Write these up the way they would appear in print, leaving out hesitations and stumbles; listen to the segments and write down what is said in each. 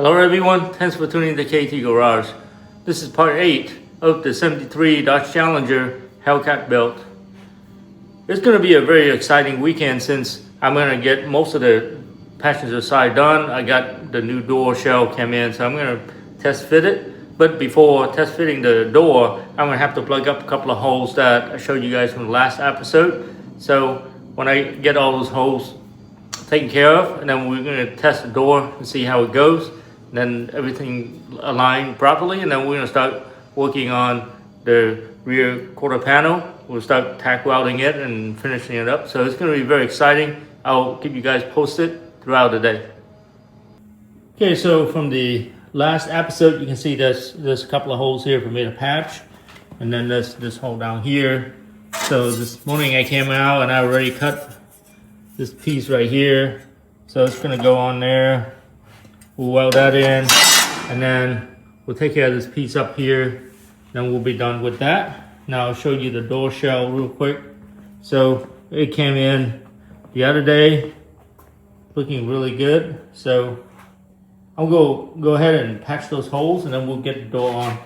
Hello everyone, thanks for tuning in to KT Garage. This is part 8 of the 73 Dodge Challenger Hellcat build. It's going to be a very exciting weekend since I'm going to get most of the passenger side done. I got the new door shell came in, so I'm going to test fit it. But before test fitting the door, I'm going to have to plug up a couple of holes that I showed you guys from the last episode. So when I get all those holes taken care of, and then we're going to test the door and see how it goes. Then everything aligned properly, and then we're going to start working on the rear quarter panel. We'll start tack welding it and finishing it up. So it's going to be very exciting. I'll keep you guys posted throughout the day. Okay, so from the last episode, you can see there's a couple of holes here for me to patch, and then there's this hole down here. So this morning I came out and I already cut this piece right here. So it's going to go on there. We'll weld that in, and then we'll take care of this piece up here. Then we'll be done with that. Now I'll show you the door shell real quick. So it came in the other day, looking really good. So I'll go ahead and patch those holes, and then we'll get the door on.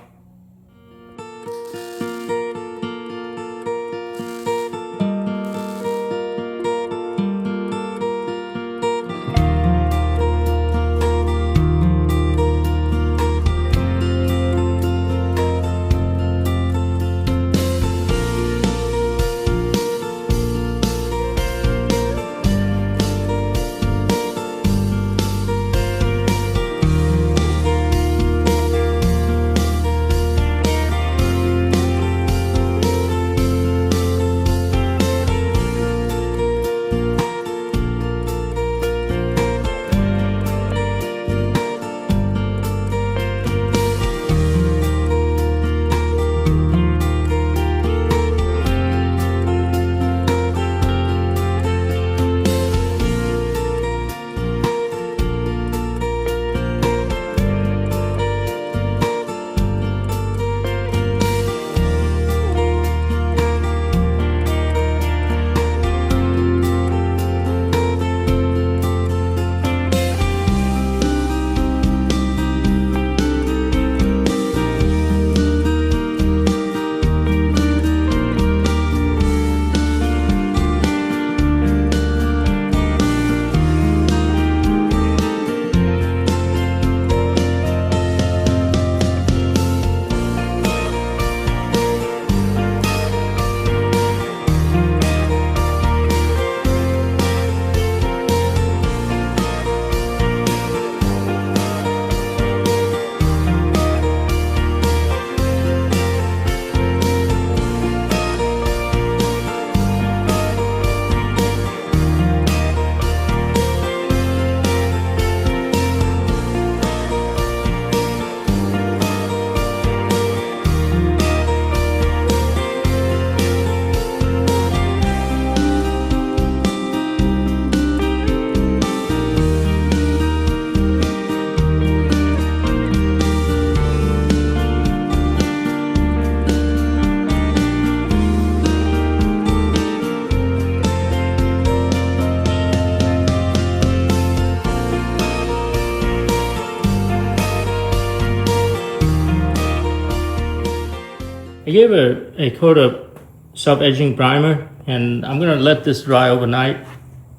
I gave a coat of self-edging primer, and I'm going to let this dry overnight.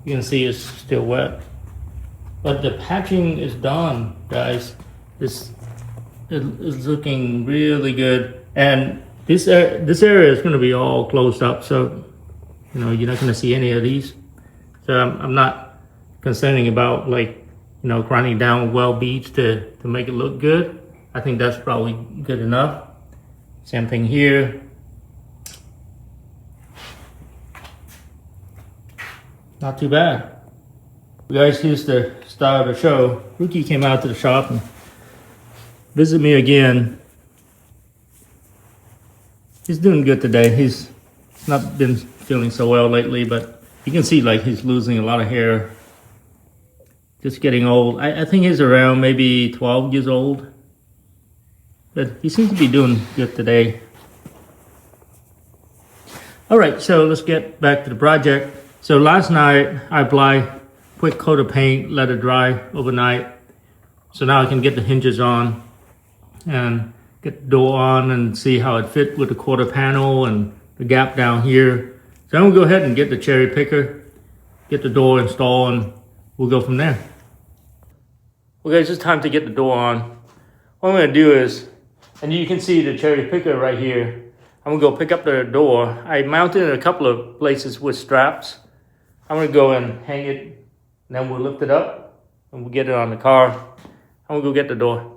You can see it's still wet. But the patching is done, guys. This is looking really good. And this area is going to be all closed up, so you know, you're not going to see any of these. So I'm not concerning about, like, you know, grinding down weld beads to make it look good. I think that's probably good enough. Same thing here. Not too bad. Guys, here's the start of the show. Rookie came out to the shop and visited me again. He's doing good today. He's not been feeling so well lately, but you can see like he's losing a lot of hair. Just getting old. I think he's around maybe 12 years old. But he seems to be doing good today. All right, so let's get back to the project. So last night I applied quick coat of paint, let it dry overnight. So now I can get the hinges on and get the door on and see how it fit with the quarter panel and the gap down here. So I'm gonna go ahead and get the cherry picker, get the door installed, and we'll go from there. Well guys, it's time to get the door on. What I'm gonna do is, and you can see the cherry picker right here, I'm gonna go pick up the door. I mounted it a couple of places with straps. I'm gonna go and hang it, and then we'll lift it up and we'll get it on the car. I'm gonna go get the door.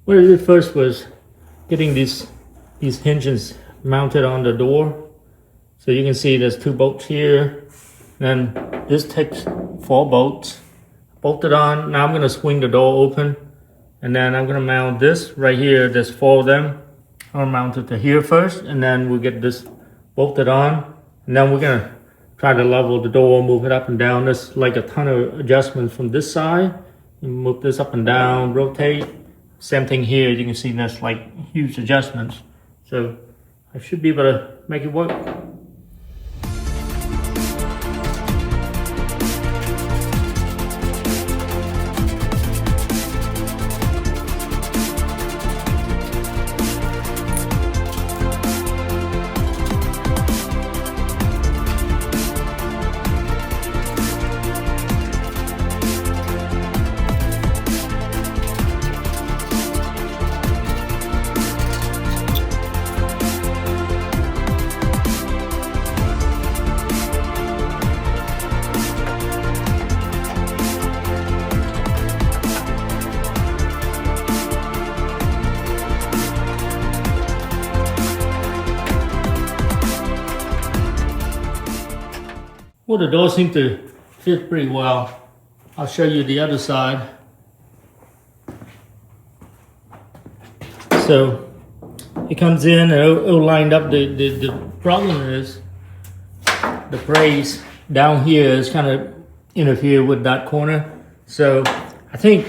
What I did first was getting these hinges mounted on the door. So you can see there's 2 bolts here. Then this takes 4 bolts. Bolted on. Now I'm going to swing the door open. And then I'm going to mount this right here. There's 4 of them. I'll mount it to here first. And then we'll get this bolted on. And then we're going to try to level the door, move it up and down. There's like a ton of adjustments from this side. You move this up and down, rotate. Same thing here, you can see there's like huge adjustments. So I should be able to make it work. Well, the door seems to fit pretty well. I'll show you the other side. So it comes in and it'll line up. The problem is the brace down here is kind of interfere with that corner. So I think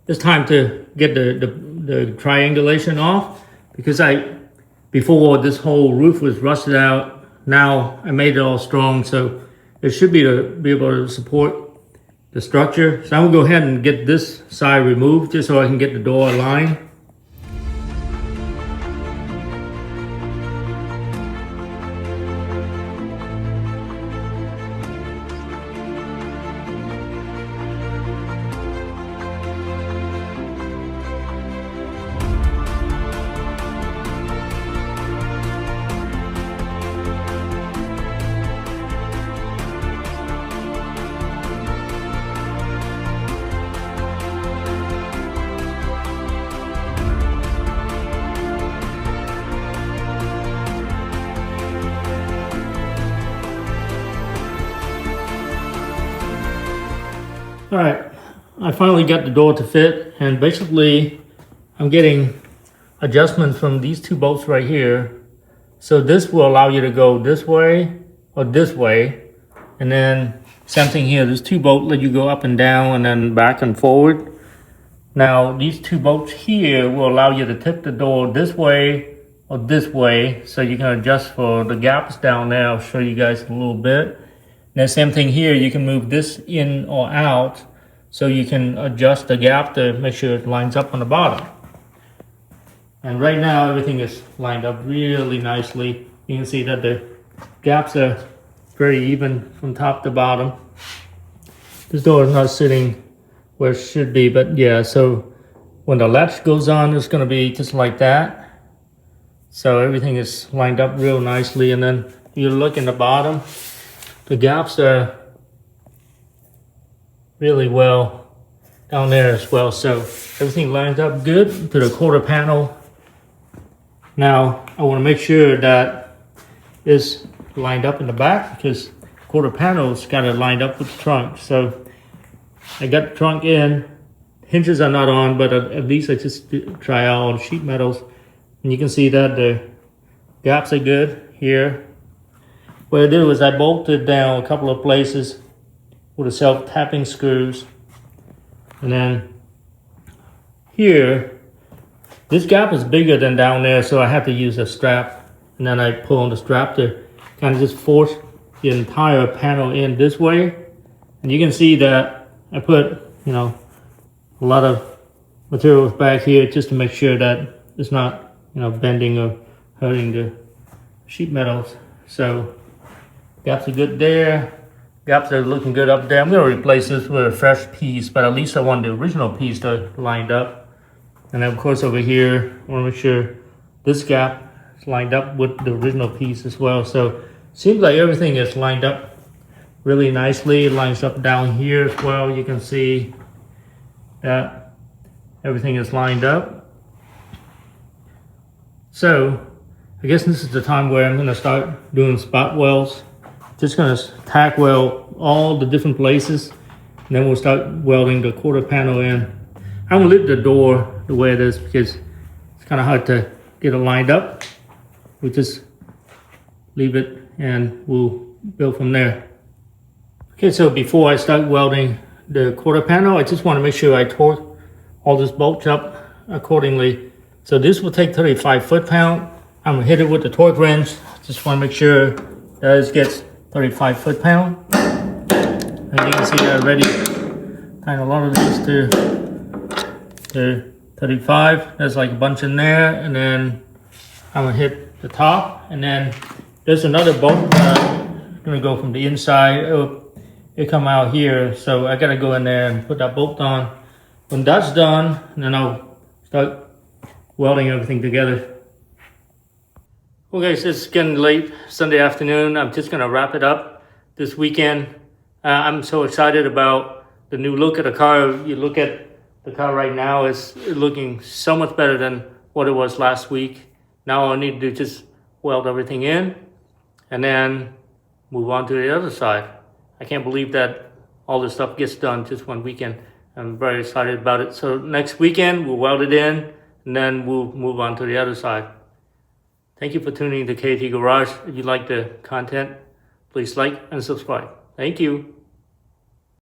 it's time to get the triangulation off, because before this whole roof was rusted out. Now I made it all strong, so it should be able to support the structure. So I'm gonna go ahead and get this side removed just so I can get the door aligned. All right, I finally got the door to fit, and basically I'm getting adjustments from these 2 bolts right here. So this will allow you to go this way or this way, and then same thing here. There's 2 bolts let you go up and down and then back and forward. Now these 2 bolts here will allow you to tip the door this way or this way, so you can adjust for the gaps down there. I'll show you guys in a little bit. Now same thing here, you can move this in or out, so you can adjust the gap to make sure it lines up on the bottom. And right now everything is lined up really nicely. You can see that the gaps are very even from top to bottom. This door is not sitting where it should be, but yeah, so when the latch goes on, it's going to be just like that. So everything is lined up real nicely, and then you look in the bottom, the gaps are really well down there as well. So everything lines up good to the quarter panel Now I want to make sure that it's lined up in the back because quarter panel's got it lined up with the trunk. So I got the trunk in. Hinges are not on, but at least I just try out all the sheet metals. And you can see that the gaps are good here. What I did was I bolted down a couple of places with the self-tapping screws. And then here, this gap is bigger than down there, so I have to use a strap. And then I pull on the strap to kind of just force the entire panel in this way. And you can see that I put, a lot of materials back here just to make sure that it's not, bending or hurting the sheet metals. So gaps are good there. Gaps are looking good up there. I'm going to replace this with a fresh piece, but at least I want the original piece to lined up. And then of course over here, I want to make sure this gap is lined up with the original piece as well. So seems like everything is lined up really nicely. It lines up down here as well. You can see that everything is lined up. So I guess this is the time where I'm going to start doing spot welds. Just going to tack weld all the different places, and then we'll start welding the quarter panel in. I'm going to leave the door the way it is because it's kind of hard to get it lined up. We'll just leave it and we'll build from there. Okay, so before I start welding the quarter panel, I just want to make sure I torque all this bolts up accordingly. So this will take 35 foot-pound. I'm going to hit it with the torque wrench. Just want to make sure that it gets 35 foot-pound. And you can see I already tying a lot of these to 35. There's like a bunch in there, and then I'm gonna hit the top, and then there's another bolt gonna go from the inside. It come out here, so I gotta go in there and put that bolt on. When that's done, then I'll start welding everything together. Okay, so it's getting late Sunday afternoon. I'm just gonna wrap it up this weekend. I'm so excited about the new look of the car. You look at the car right now, it's looking so much better than what it was last week. Now I need to just weld everything in and then move on to the other side. I can't believe that all this stuff gets done just one weekend. I'm very excited about it. So next weekend we'll weld it in and then we'll move on to the other side. Thank you for tuning in to KT Garage. If you like the content, please like and subscribe. Thank you.